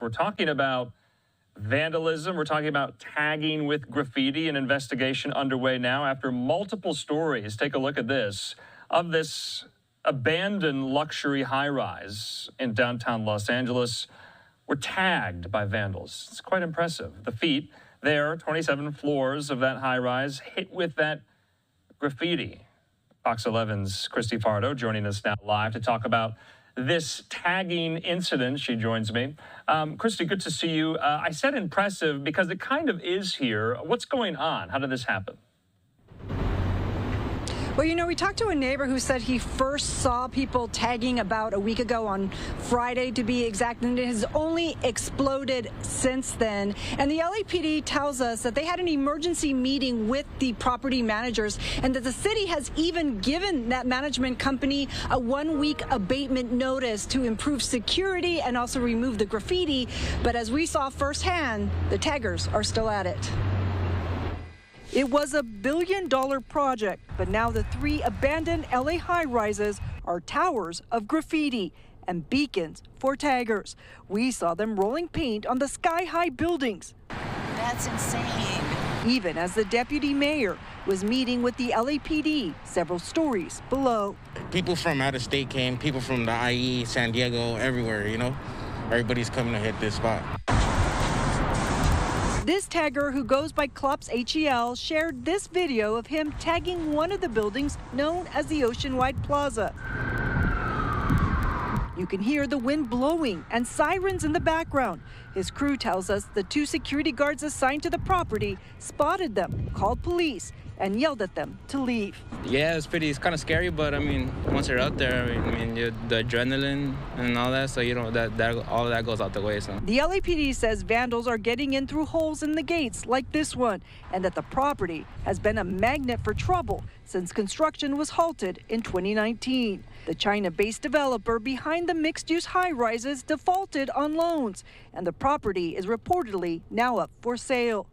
We're talking about vandalism. We're talking about tagging with graffiti. An investigation underway now after multiple stories. Take a look at this. Of this abandoned luxury high-rise in downtown Los Angeles were tagged by vandals. It's quite impressive. The feet there, 27 floors of that high-rise, hit with that graffiti. Fox 11's Cristy Fajardo joining us now live to talk about this tagging incident. She joins me. Cristy, good to see you. I said impressive because it kind of is here. What's going on? How did this happen? Well, you know, we talked to a neighbor who said he first saw people tagging about a week ago on Friday, to be exact, and it has only exploded since then. And the LAPD tells us that they had an emergency meeting with the property managers and that the city has even given that management company a 1-week abatement notice to improve security and also remove the graffiti. But as we saw firsthand, the taggers are still at it. It was a billion-dollar project, but now the 3 abandoned LA high-rises are towers of graffiti and beacons for taggers. We saw them rolling paint on the sky-high buildings. That's insane. Even as the deputy mayor was meeting with the LAPD several stories below. People from out of state came, people from the IE, San Diego, everywhere, you know. Everybody's coming to hit this spot. This tagger, who goes by Klops HEL, shared this video of him tagging one of the buildings known as the Oceanwide Plaza. You can hear the wind blowing and sirens in the background. His crew tells us the 2 security guards assigned to the property spotted them, called police, and yelled at them to leave. Yeah, it's kind of scary, but I mean, once you're out there, the adrenaline and all that, so you know all of that goes out the way. So the LAPD says vandals are getting in through holes in the gates like this one, and that the property has been a magnet for trouble since construction was halted in 2019. The China-based developer behind the mixed-use high-rises defaulted on loans, and the property is reportedly now up for sale.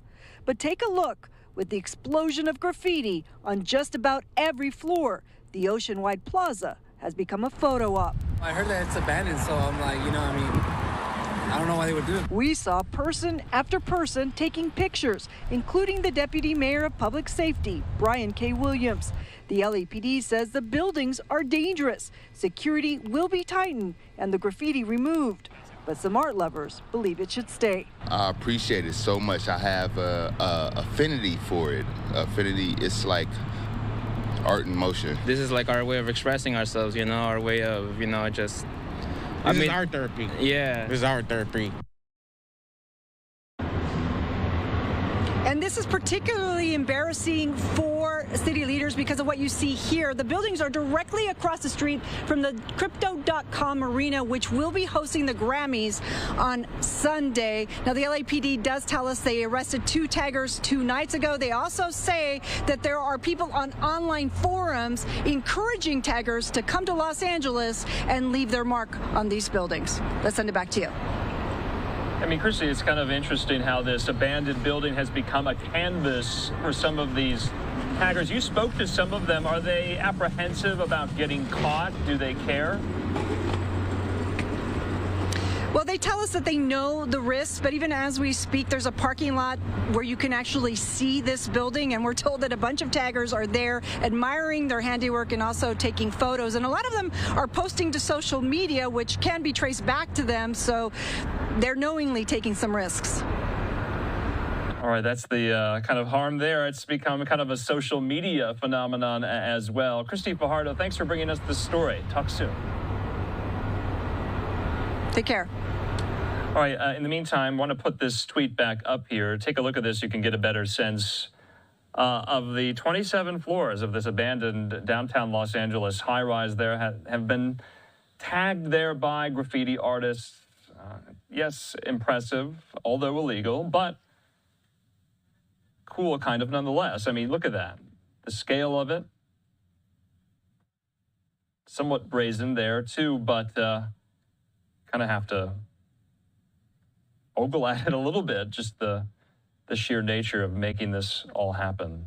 But take a look. With the explosion of graffiti on just about every floor, the Oceanwide Plaza has become a photo op. I heard that it's abandoned, so I'm like, I don't know why they would do it. We saw person after person taking pictures, including the Deputy Mayor of Public Safety, Brian K. Williams. The LAPD says the buildings are dangerous. Security will be tightened and the graffiti removed. But some art lovers believe it should stay. I appreciate it so much. I have a affinity for it. Affinity, it's like art in motion. this is like our way of expressing ourselves, you know, our way of, just... This is art therapy. Yeah. This is art therapy. And this is particularly embarrassing for city leaders because of what you see here. The buildings are directly across the street from the Crypto.com arena, which will be hosting the Grammys on Sunday. Now, the LAPD does tell us they arrested 2 taggers 2 nights ago. They also say that there are people on online forums encouraging taggers to come to Los Angeles and leave their mark on these buildings. Let's send it back to you. I mean, Cristy, it's kind of interesting how this abandoned building has become a canvas for some of these taggers. You spoke to some of them. Are they apprehensive about getting caught? Do they care? Well, they tell us that they know the risks, but even as we speak, there's a parking lot where you can actually see this building, and we're told that a bunch of taggers are there admiring their handiwork and also taking photos. And a lot of them are posting to social media, which can be traced back to them, so they're knowingly taking some risks. All right, that's the kind of harm there. It's become kind of a social media phenomenon as well. Cristy Fajardo, thanks for bringing us this story. Talk soon. Take care. All right, in the meantime, I want to put this tweet back up here. Take a look at this. You can get a better sense of the 27 floors of this abandoned downtown Los Angeles high-rise there have been tagged there by graffiti artists. Yes, impressive, although illegal, but cool kind of nonetheless. I mean, look at that. The scale of it. Somewhat brazen there, too, but kind of have to ogle at it a little bit, just the sheer nature of making this all happen.